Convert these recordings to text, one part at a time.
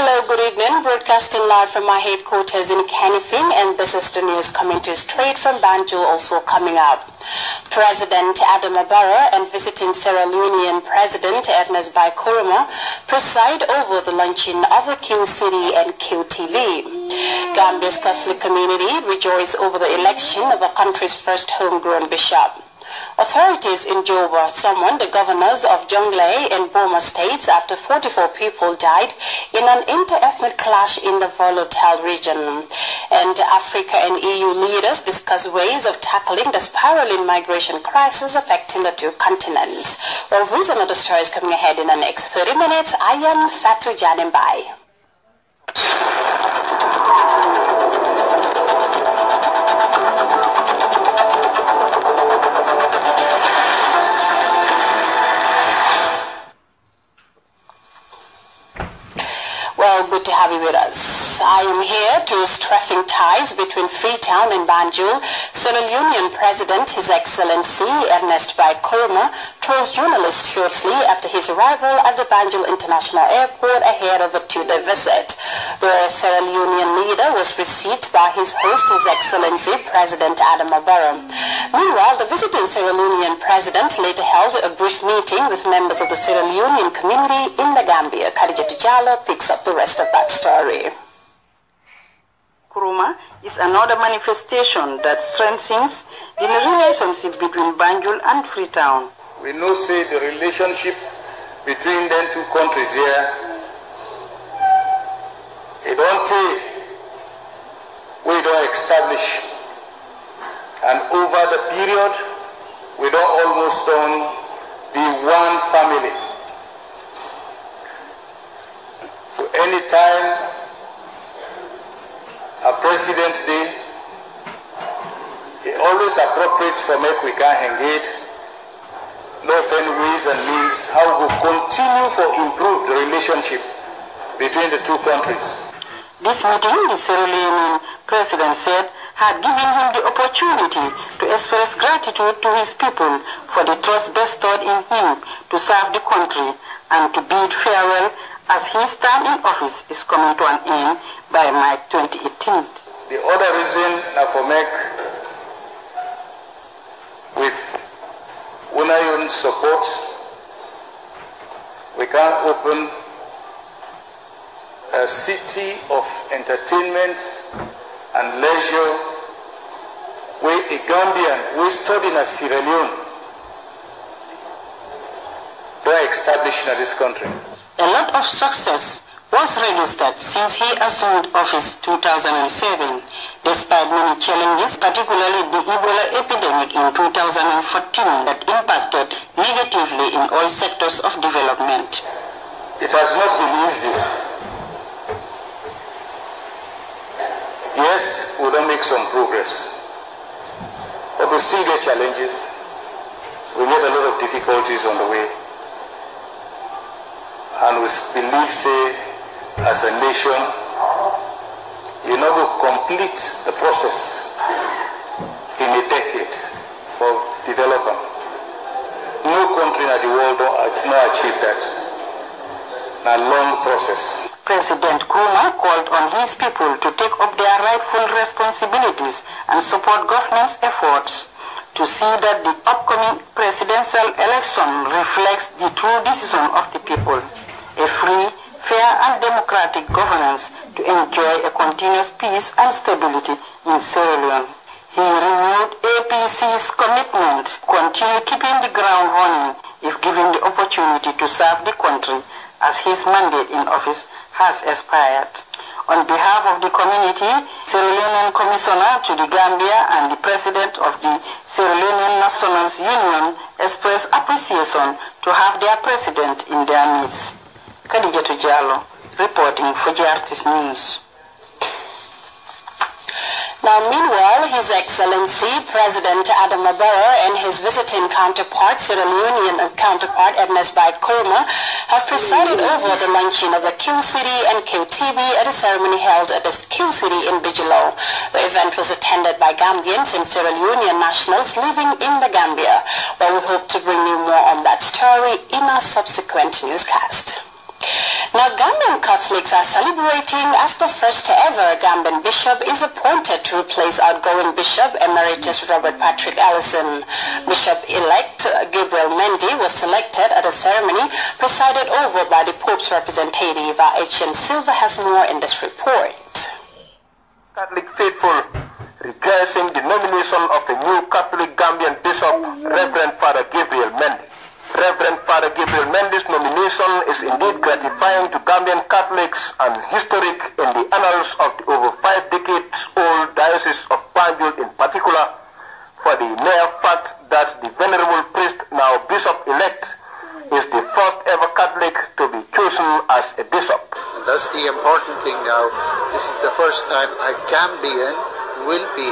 Hello, good evening. Broadcasting live from my headquarters in Canifing, and this is the news coming to you straight from Banjul. Also coming up, President Adama Barrow and visiting Sierra Leonean President Ernest Bai Koroma preside over the launching of the Q City and QTV. Gambia's Catholic community rejoice over the election of the country's first homegrown bishop. Authorities in Juba summoned the governors of Jonglei and Boma states after 44 people died in an inter-ethnic clash in the volatile region. And Africa and EU leaders discuss ways of tackling the spiraling migration crisis affecting the two continents. Well, these and other stories coming ahead in the next 30 minutes. I am Fatu Janimbai. Well, good to have you with us. I am here to strengthen ties between Freetown and Banjul. Sierra Leonean President, His Excellency Ernest Bai Koroma, told journalists shortly after his arrival at the Banjul International Airport ahead of a two-day visit. The Sierra Leonean leader was received by his host, His Excellency President Adama Barrow. Meanwhile, the visiting Sierra Leonean president later held a brief meeting with members of the Sierra Leonean community in the Gambia. Khadija Tijalo picks up the rest of that story. Kuruma is another manifestation that strengthens the relationship between Banjul and Freetown. We know say the relationship between them two countries here, it don't take, we don't establish. And over the period, we don't almost done the one family. So anytime a president day, it always appropriate for make we can engage, look for any ways and means how we continue for improve the relationship between the two countries. This meeting, the Sierra Leonean president said, had given him the opportunity to express gratitude to his people for the trust bestowed in him to serve the country and to bid farewell as his term in office is coming to an end by May 2018. The other reason for make with Unayon support, we can open a city of entertainment and leisure where a Gambian who studied in Sierra Leone were established in this country. A lot of success was registered since he assumed office 2007, despite many challenges, particularly the Ebola epidemic in 2014 that impacted negatively in all sectors of development. It has not been easy. Yes, we don't make some progress, but we still get challenges. We get a lot of difficulties on the way. And we believe, say, as a nation, you know, we complete the process in a decade for development. No country in the world don't achieve that. A long process. President Kuma called on his people to take up their rightful responsibilities and support government's efforts to see that the upcoming presidential election reflects the true decision of the people. A free, fair and democratic governance to enjoy a continuous peace and stability in Sierra Leone. He renewed APC's commitment to continue keeping the ground running if given the opportunity to serve the country as his mandate in office has expired. On behalf of the community, Sierra Leonean Commissioner to the Gambia and the President of the Sierra Leonean National Union expressed appreciation to have their president in their midst. Khadija Tijalo, reporting for GRTS News. Now, meanwhile, His Excellency President Adama Barrow and his visiting counterpart, Sierra Leonean counterpart Ernest Bai Koroma, have presided over the launching of the Q City and QTV at a ceremony held at the Q City in Bijilo. The event was attended by Gambians and Sierra Leonean nationals living in the Gambia. Well, we hope to bring you more on that story in our subsequent newscast. Now, Gambian Catholics are celebrating as the first ever Gambian bishop is appointed to replace outgoing Bishop Emeritus Robert Patrick Ellison. Bishop-elect Gabriel Mendy was selected at a ceremony presided over by the Pope's representative. H.M. Silva has more in this report. Catholic faithful rejoicing the nomination of the new Catholic Gambian Bishop, Reverend Father Gabriel Mendy. Reverend Father Gabriel Mendy's nomination is indeed gratifying to Gambian Catholics and historic in the annals of the over 5 decades old Diocese of Banjul in particular, for the mere fact that the venerable priest, now Bishop-elect, is the first ever Catholic to be chosen as a bishop. And that's the important thing now. This is the first time a Gambian will be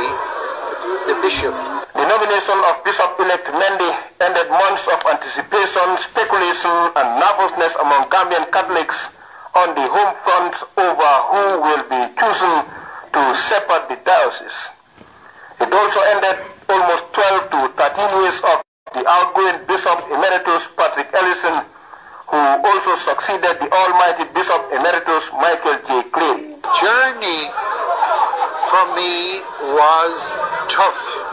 the bishop. The nomination of Bishop-elect Mendy ended months of anticipation, speculation and nervousness among Gambian Catholics on the home front over who will be chosen to shepherd the diocese. It also ended almost 12 to 13 years of the outgoing Bishop Emeritus Patrick Ellison, who also succeeded the almighty Bishop Emeritus Michael J. Cleary. Journey for me was tough.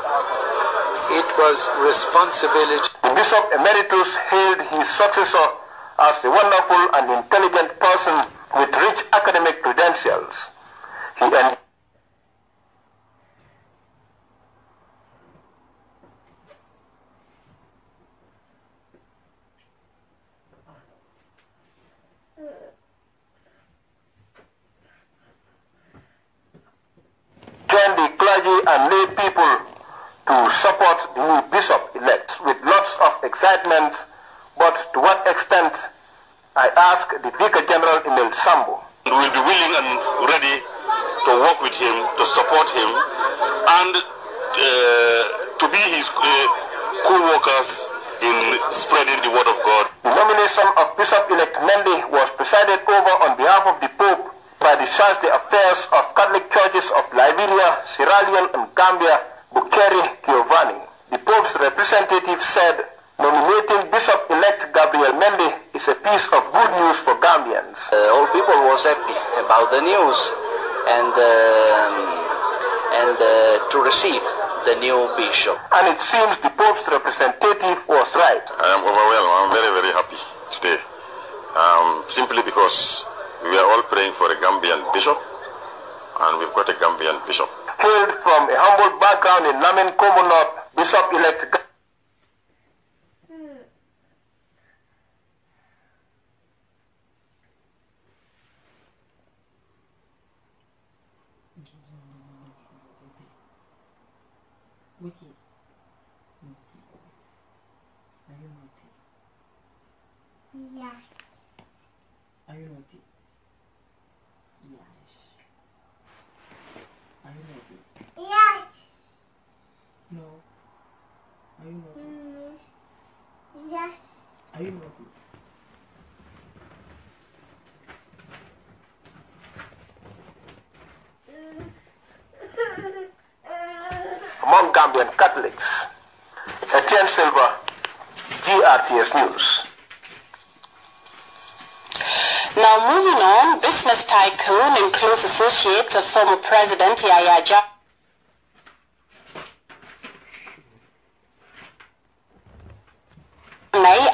It was responsibility. The Bishop Emeritus hailed his successor as a wonderful and intelligent person with rich academic credentials. He joined the clergy and lay people to support the new bishop-elect with lots of excitement, but to what extent, I ask the Vicar General Emil Sambo. We will be willing and ready to work with him, to support him, and to be his co-workers in spreading the word of God. The nomination of Bishop-elect Mendy was presided over on behalf of the Pope by the Charge d'Affaires of Catholic Churches of Liberia, Sierra Leone and Gambia, Bukeri Giovanni. The Pope's representative said nominating Bishop-elect Gabriel Mendy is a piece of good news for Gambians. All people was happy about the news and to receive the new bishop. And it seems the Pope's representative was right. I am overwhelmed. I'm very, very happy today. Simply because we are all praying for a Gambian bishop, and we've got a Gambian bishop. Hailed from a humble background in Lamin Komunot, Bishop-elect Yes. Are you naughty? Yes. Are you naughty? Yes. No. Are you naughty? Yes. Are you naughty? among Gambian Catholics. Etienne Silva, GRTS News. Now moving on, business tycoon and close associate of former President Yahya Jammeh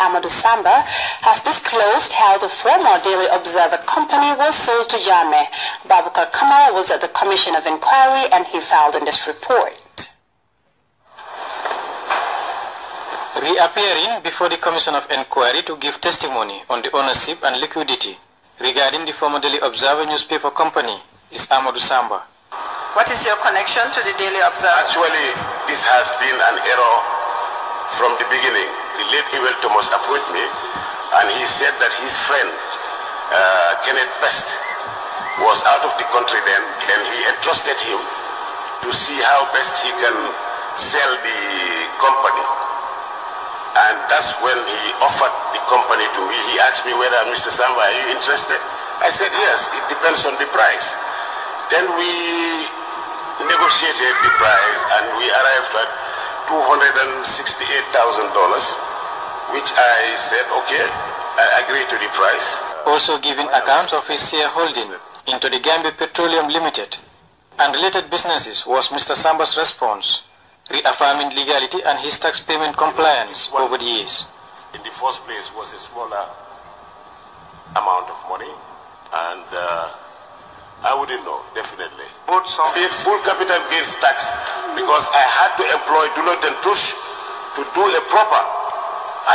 Amadou Samba has disclosed how the former Daily Observer company was sold to Jammeh. Babukar Kamal was at the Commission of Inquiry and he filed in this report. Reappearing before the Commission of Inquiry to give testimony on the ownership and liquidity regarding the former Daily Observer newspaper company is Amadou Samba. What is your connection to the Daily Observer? Actually, this has been an error from the beginning. The late Ewell Thomas approached me and he said that his friend, Kenneth Best, was out of the country then, and he entrusted him to see how best he can sell the company. And that's when he offered the company to me. He asked me whether, Mr. Samba, are you interested? I said, yes, it depends on the price. Then we negotiated the price and we arrived at $268,000, which I said, okay, I agree to the price. also giving accounts of his shareholding into the Gambia Petroleum Limited and related businesses was Mr. Samba's response, reaffirming legality and his tax payment compliance over the years. In the first place was a smaller amount of money, and I wouldn't know, definitely. But some paid full capital gains tax because I had to employ Deloitte and Touche to do a proper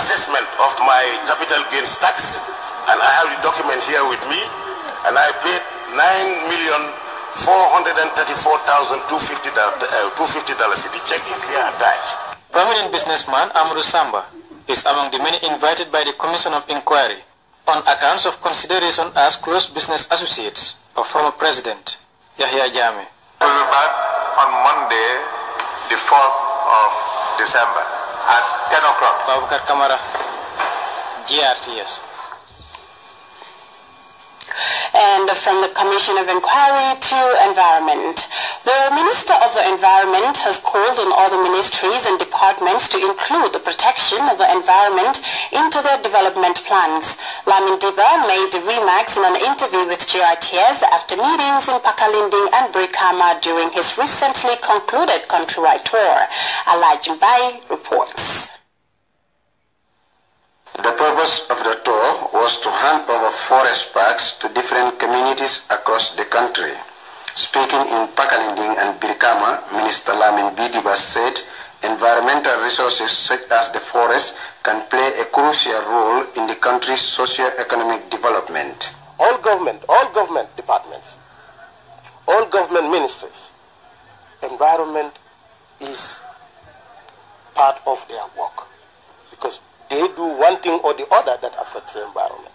assessment of my capital gains tax, and I have the document here with me, and I paid $9,434,250. The check is here attached. Prominent businessman Amadou Samba is among the many invited by the Commission of Inquiry on accounts of consideration as close business associates of former President Yahya Jammeh. We will be back on Monday, the 4th of December at 10 o'clock. Babakar Kamara, GRTS. And from the Commission of Inquiry to Environment. The Minister of the Environment has called on all the ministries and departments to include the protection of the environment into their development plans. Lamin Diba made the remarks in an interview with GRTS after meetings in Pakalinding and Brikama during his recently concluded countrywide tour. Alaj Mbai reports. The purpose of the tour was to hand over forest parks to different communities across the country. Speaking in Pakalinding and Birkama, Minister Lamin Bidiba said environmental resources such as the forest can play a crucial role in the country's socio-economic development. All government departments, all government ministries, environment is part of their work because they do one thing or the other that affects the environment.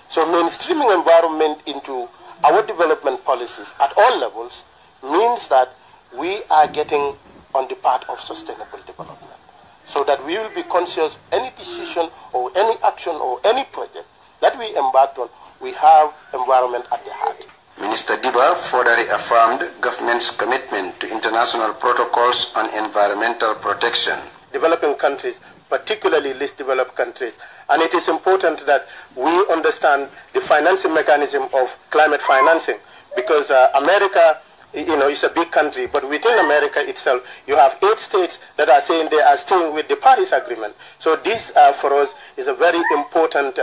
So mainstreaming environment into our development policies at all levels means that we are getting on the path of sustainable development. So that we will be conscious any decision or any action or any project that we embark on, we have environment at the heart. Minister Diba further reaffirmed government's commitment to international protocols on environmental protection. Developing countries, particularly least developed countries. And it is important that we understand the financing mechanism of climate financing because America, is a big country, but within America itself, you have 8 states that are saying they are staying with the Paris Agreement. So this, for us, is a very important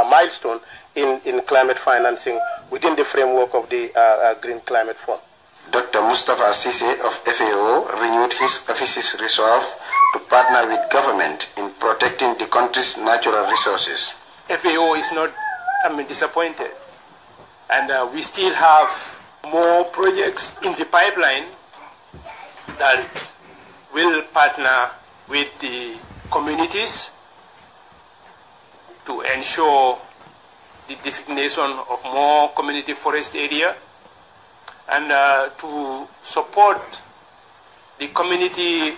milestone in climate financing within the framework of the Green Climate Fund. Dr. Mustafa Sise of FAO renewed his office's resolve to partner with government in protecting the country's natural resources. FAO is not disappointed, and we still have more projects in the pipeline that will partner with the communities to ensure the designation of more community forest area and to support the community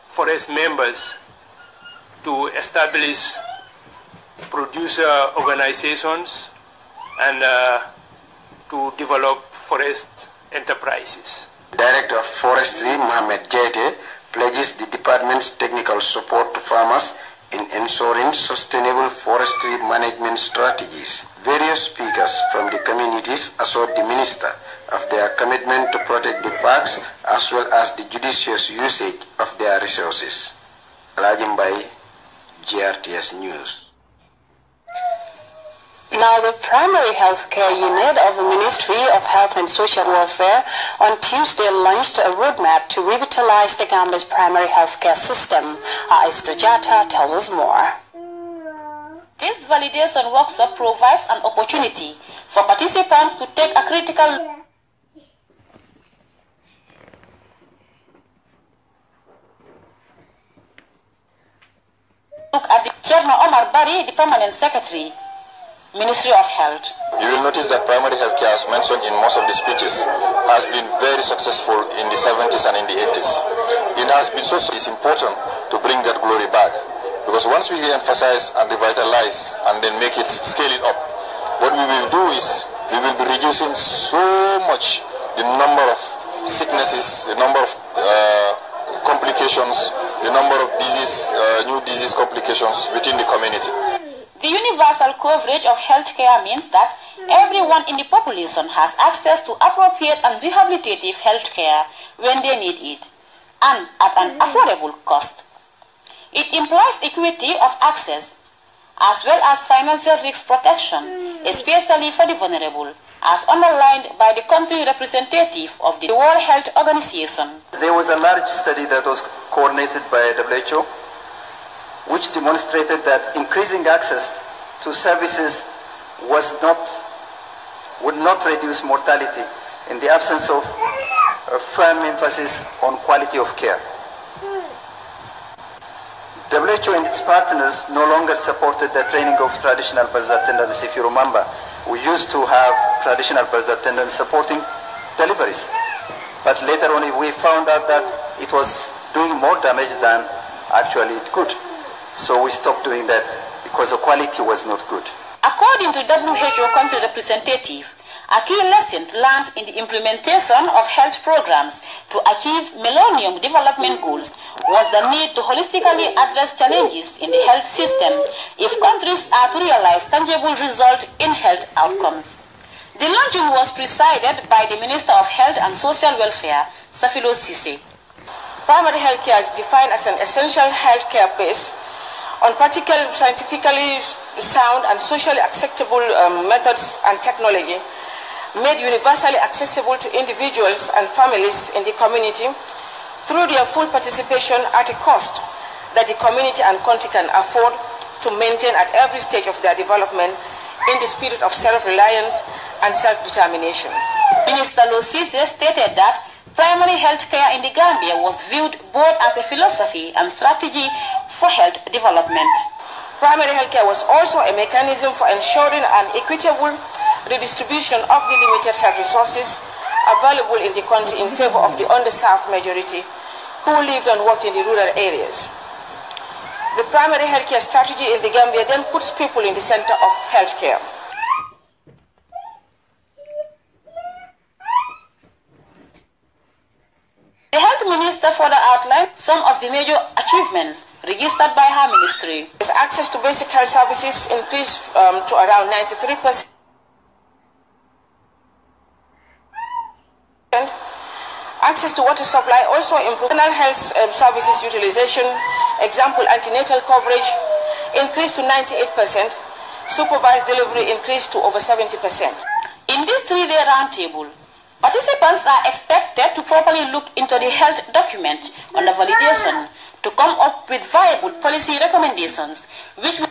forest members to establish producer organizations and to develop forest enterprises. Director of Forestry Mohamed Jaite pledges the department's technical support to farmers in ensuring sustainable forestry management strategies. Various speakers from the communities assured the minister of their commitment to protect the parks as well as the judicious usage of their resources. Alajimbai, GRTS News. Now, the Primary Healthcare Unit of the Ministry of Health and Social Welfare on Tuesday launched a roadmap to revitalize the Gambia's primary healthcare system. Aista Jata tells us more. This validation workshop provides an opportunity for participants to take a critical look at the Chairman Omar Bari, the Permanent Secretary, Ministry of Health. You will notice that primary health care, as mentioned in most of the speeches, has been very successful in the 70s and in the 80s. It has been it's important to bring that glory back, because once we re-emphasize and revitalize and then make it, scale it up, what we will do is we will be reducing so much the number of sicknesses, the number of complications, the number of disease, new disease complications within the community. The universal coverage of healthcare means that everyone in the population has access to appropriate and rehabilitative healthcare when they need it, and at an affordable cost. It implies equity of access, as well as financial risk protection, especially for the vulnerable, as underlined by the country representative of the World Health Organization. There was a large study that was coordinated by WHO, which demonstrated that increasing access to services would not reduce mortality in the absence of a firm emphasis on quality of care. WHO and its partners no longer supported the training of traditional birth attendants. If you remember, we used to have traditional birth attendants supporting deliveries, but later on we found out that it was doing more damage than actually it could. So we stopped doing that because the quality was not good. According to WHO country representative, a key lesson learned in the implementation of health programs to achieve Millennium Development Goals was the need to holistically address challenges in the health system if countries are to realize tangible results in health outcomes. The launching was presided by the Minister of Health and Social Welfare, Safilo Sise. Primary health care is defined as an essential health care base on particular scientifically sound and socially acceptable methods and technology made universally accessible to individuals and families in the community through their full participation at a cost that the community and country can afford to maintain at every stage of their development in the spirit of self-reliance and self-determination. Minister Losise stated that primary health care in the Gambia was viewed both as a philosophy and strategy for health development. Primary health care was also a mechanism for ensuring an equitable redistribution of the limited health resources available in the country in favor of the underserved majority who lived and worked in the rural areas. The primary health care strategy in the Gambia then puts people in the center of health care. The health minister further outlined some of the major achievements registered by her ministry. Access to basic health services increased to around 93%. Access to water supply also improved. Health services utilization, example antenatal coverage, increased to 98%. Supervised delivery increased to over 70%. In this three-day roundtable, participants are expected to properly look into the health document on the validation to come up with viable policy recommendations which will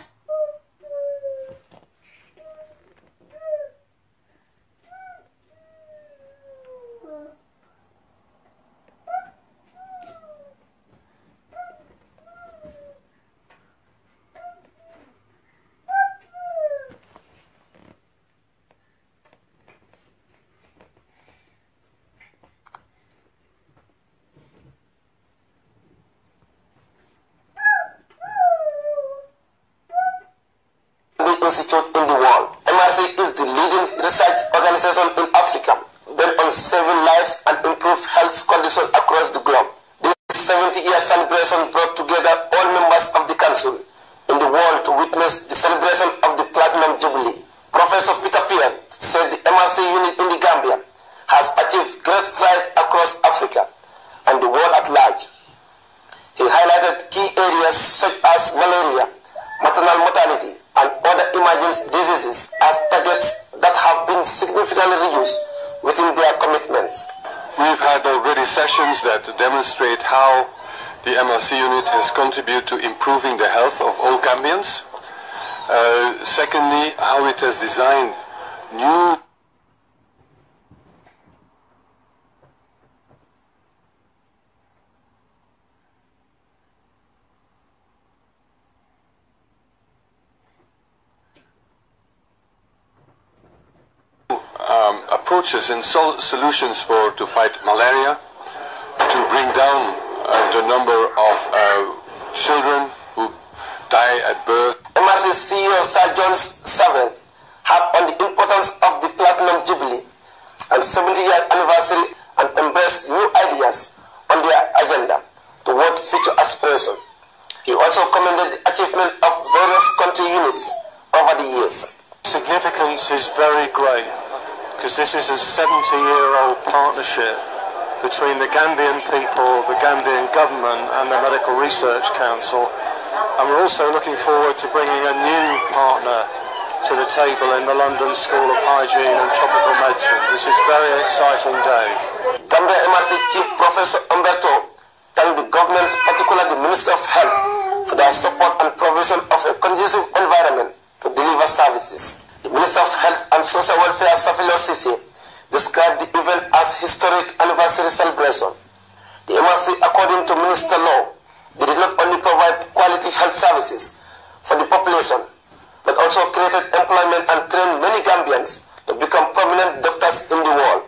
institute in the world. MRC is the leading research organization in Africa, built on saving lives and improve health conditions across the globe. This 70-year celebration brought together all members of the council in the world to witness the celebration of the Platinum Jubilee. Professor Peter Piat said the MRC unit in the Gambia has achieved great strides across Africa and the world at large. He highlighted key areas such as malaria, maternal mortality, and other emerging diseases as targets that have been significantly reduced within their commitments. We've had already sessions that demonstrate how the MLC unit has contributed to improving the health of all Gambians. Secondly, how it has designed new approaches and solutions to fight malaria, to bring down the number of children who die at birth. MRC CEO Sir John Savin had on the importance of the Platinum Jubilee and 70-year anniversary and embraced new ideas on their agenda toward future aspiration. He also commended the achievement of various country units over the years. Significance is very great because this is a 70-year-old partnership between the Gambian people, the Gambian government and the Medical Research Council, and we're also looking forward to bringing a new partner to the table in the London School of Hygiene and Tropical Medicine. This is a very exciting day. Gambia MRC Chief Professor Umberto thanked the government, particularly the Minister of Health, for their support and provision of a conducive environment to deliver services. The Minister of Health and Social Welfare, Safilo Sisi, described the event as historic anniversary celebration. The MRC, according to Minister Law, they did not only provide quality health services for the population, but also created employment and trained many Gambians to become prominent doctors in the world.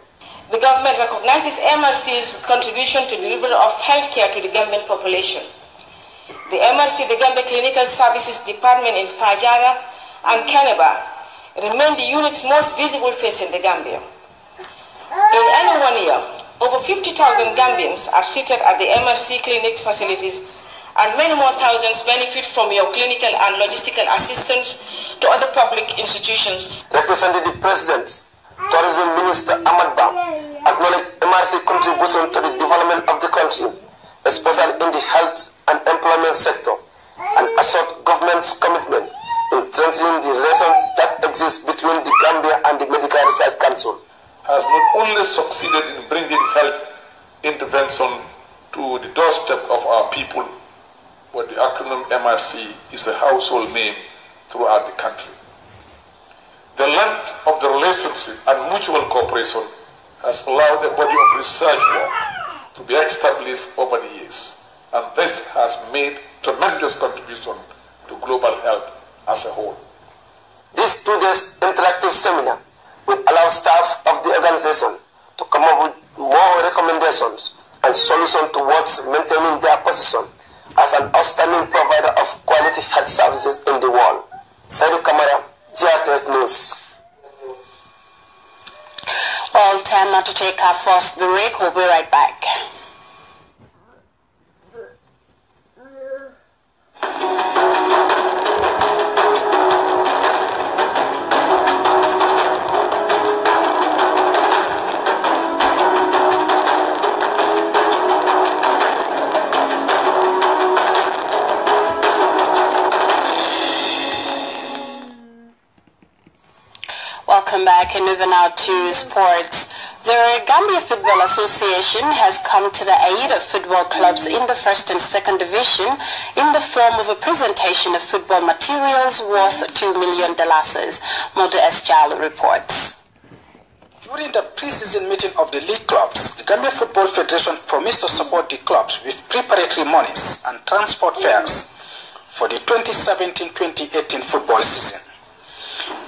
The government recognizes MRC's contribution to the delivery of healthcare to the Gambian population. The MRC, the Gambia Clinical Services Department in Fajara and Canaba, remain the unit's most visible face in the Gambia. In any 1 year, over 50,000 Gambians are treated at the MRC clinic facilities, and many more thousands benefit from your clinical and logistical assistance to other public institutions. Representative President, Tourism Minister Ahmad Ba acknowledged MRC contribution to the development of the country, especially in the health and employment sector, and assured government's commitment in strengthening the relations that exist between the Gambia and the Medical Research Council. Has not only succeeded in bringing health intervention to the doorstep of our people, but the acronym MRC is a household name throughout the country. The length of the relationship and mutual cooperation has allowed a body of research work to be established over the years, and this has made tremendous contribution to global health as a whole. This 2 days interactive seminar will allow staff of the organization to come up with more recommendations and solutions towards maintaining their position as an outstanding provider of quality health services in the world. Saidu Kamara, GRTS News. Well, time now to take our first break. We'll be right back. Welcome back, and moving now to sports. The Gambia Football Association has come to the aid of football clubs in the first and second division in the form of a presentation of football materials worth $2 million. Modu Esjalo reports. During the pre-season meeting of the league clubs, the Gambia Football Federation promised to support the clubs with preparatory monies and transport fares for the 2017-2018 football season.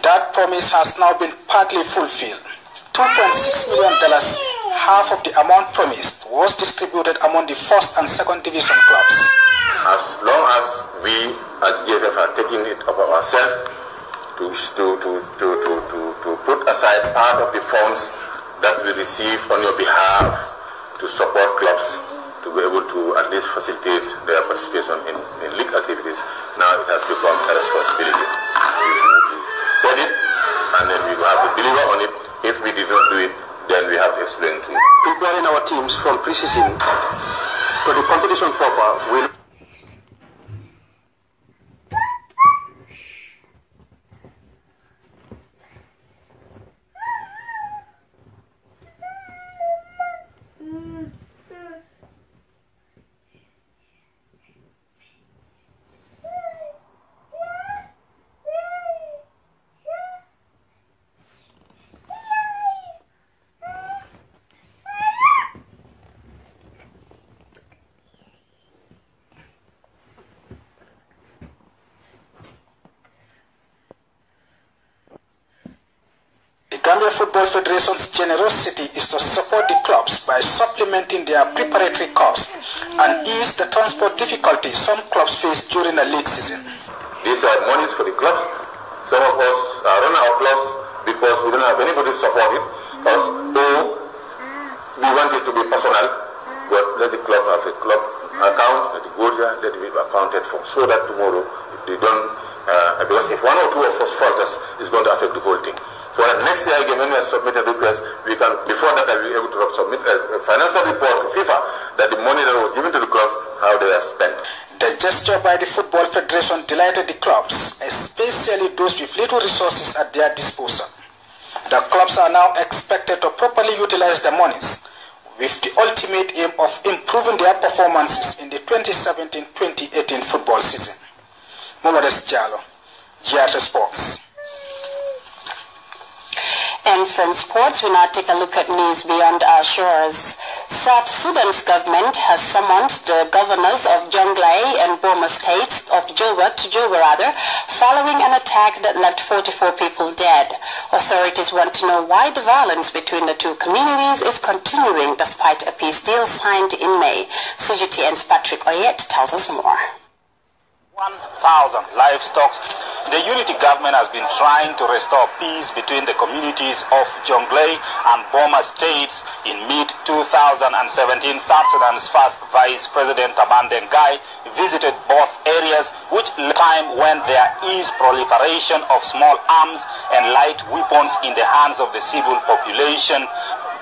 That promise has now been partly fulfilled. $2.6 million, half of the amount promised, was distributed among the first and second division clubs. As long as we as GFF are taking it upon ourselves to put aside part of the funds that we receive on your behalf to support clubs to be able to at least facilitate their participation in league activities, now it has become a responsibility. We said it, and then we have to deliver on it. If we did not do it, then we have to explain to you. Preparing our teams from pre-season to the competition proper will Gambia Football Federation's generosity is to support the clubs by supplementing their preparatory costs and ease the transport difficulties some clubs face during the league season. These are monies for the clubs. Some of us run our clubs because we don't have anybody to support it. Because we want it to be personal, but let the club have a club account, let it go there, let it be accounted for, so that tomorrow if they don't Because if one or two of us falters, it's going to affect the whole thing. So next year again, when we are submitting requests, we can, before that, I'll be able to submit a financial report to FIFA that the money that was given to the clubs, how they are spent. The gesture by the Football Federation delighted the clubs, especially those with little resources at their disposal. The clubs are now expected to properly utilize the monies, with the ultimate aim of improving their performances in the 2017-2018 football season. Momodes Jalo, GRTS Sports. And from sports, we now take a look at news beyond our shores. South Sudan's government has summoned the governors of Jonglei and Boma states of Juba, following an attack that left 44 people dead. Authorities want to know why the violence between the two communities is continuing despite a peace deal signed in May. CGTN's Patrick Oyet tells us more. 1,000 livestock. The unity government has been trying to restore peace between the communities of Jonglei and Boma states. In mid-2017, South Sudan's first Vice President Taban Dengai visited both areas, which time when there is proliferation of small arms and light weapons in the hands of the civil population.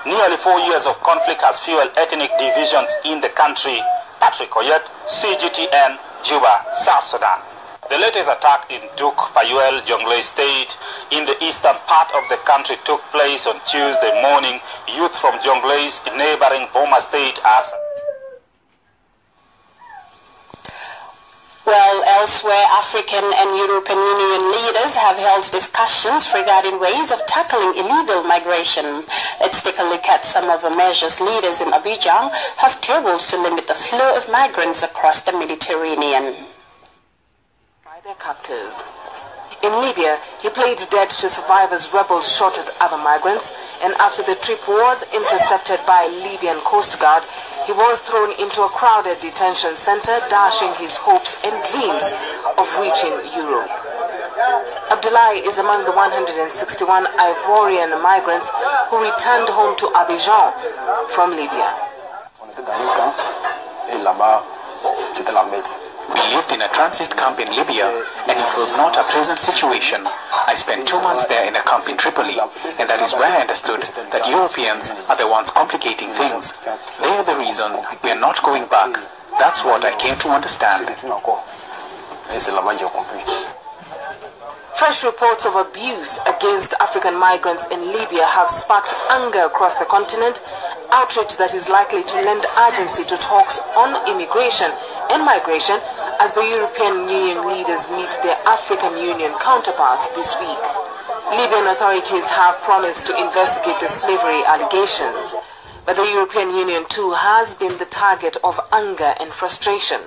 Nearly 4 years of conflict has fueled ethnic divisions in the country. Patrick Oyet, CGTN, Juba, South Sudan. The latest attack in Duk Payuel, Jonglei State, in the eastern part of the country took place on Tuesday morning. Youth from Jonglei's neighboring Boma State are... Well, elsewhere, African and European Union leaders have held discussions regarding ways of tackling illegal migration. Let's take a look at some of the measures leaders in Abidjan have tabled to limit the flow of migrants across the Mediterranean. By their captors. In Libya, he played dead to survive as rebels shot at other migrants, and after the trip was intercepted by Libyan Coast Guard, he was thrown into a crowded detention center, dashing his hopes and dreams of reaching Europe. Abdullahi is among the 161 Ivorian migrants who returned home to Abidjan from Libya. We lived in a transit camp in Libya, and it was not a pleasant situation. I spent 2 months there in a camp in Tripoli, and that is where I understood that Europeans are the ones complicating things. They are the reason we are not going back. That's what I came to understand. Fresh reports of abuse against African migrants in Libya have sparked anger across the continent, outrage that is likely to lend urgency to talks on immigration and migration as the European Union leaders meet their African Union counterparts this week. Libyan authorities have promised to investigate the slavery allegations, but the European Union too has been the target of anger and frustration.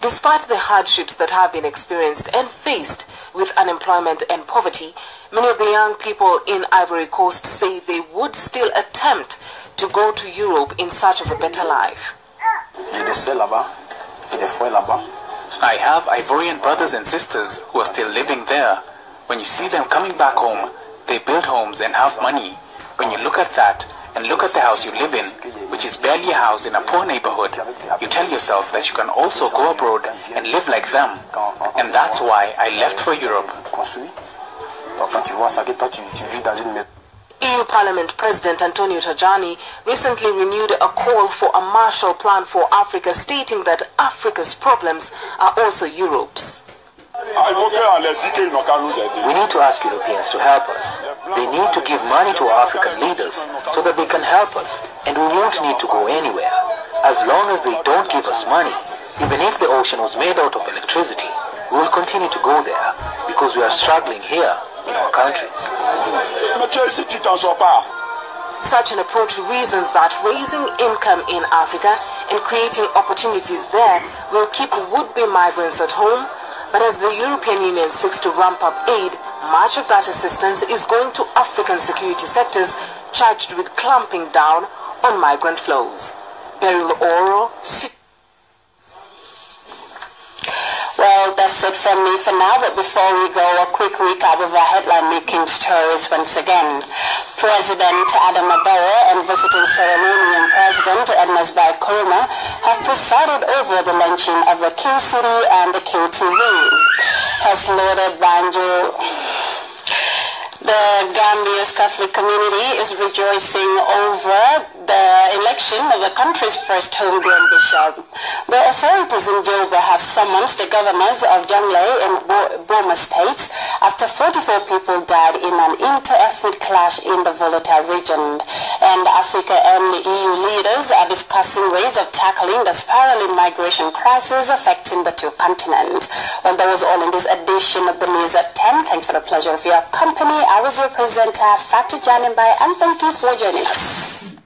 Despite the hardships that have been experienced and faced with unemployment and poverty, many of the young people in Ivory Coast say they would still attempt to go to Europe in search of a better life. I have Ivorian brothers and sisters who are still living there. When you see them coming back home, they build homes and have money. When you look at that and look at the house you live in, which is barely a house in a poor neighborhood, you tell yourself that you can also go abroad and live like them. And that's why I left for Europe. EU Parliament President Antonio Tajani recently renewed a call for a Marshall Plan for Africa, stating that Africa's problems are also Europe's. We need to ask Europeans to help us. They need to give money to African leaders so that they can help us, and we won't need to go anywhere. As long as they don't give us money, even if the ocean was made out of electricity, we will continue to go there because we are struggling here in our countries. Such an approach reasons that raising income in Africa and creating opportunities there will keep would-be migrants at home. But as the European Union seeks to ramp up aid, much of that assistance is going to African security sectors charged with clamping down on migrant flows. Beryl Oro. Well, that's it from me for now, but before we go, a quick recap of our headline-making stories once again. President Adama Barrow and visiting Ceremonial President Ednas Bai Koroma have presided over the launching of the King City and the KTV. Has loaded Banjul. The Gambia's Catholic community is rejoicing over the election of the country's first homegrown bishop. The authorities in Juba have summoned the governors of Jonglei and Boma states after 44 people died in an inter-ethnic clash in the volatile region. And Africa and the EU leaders are discussing ways of tackling the spiraling migration crisis affecting the two continents. Well, that was all in this edition of the news at 10. Thanks for the pleasure of your company. I was your presenter, Fatu Janimbai, and thank you for joining us.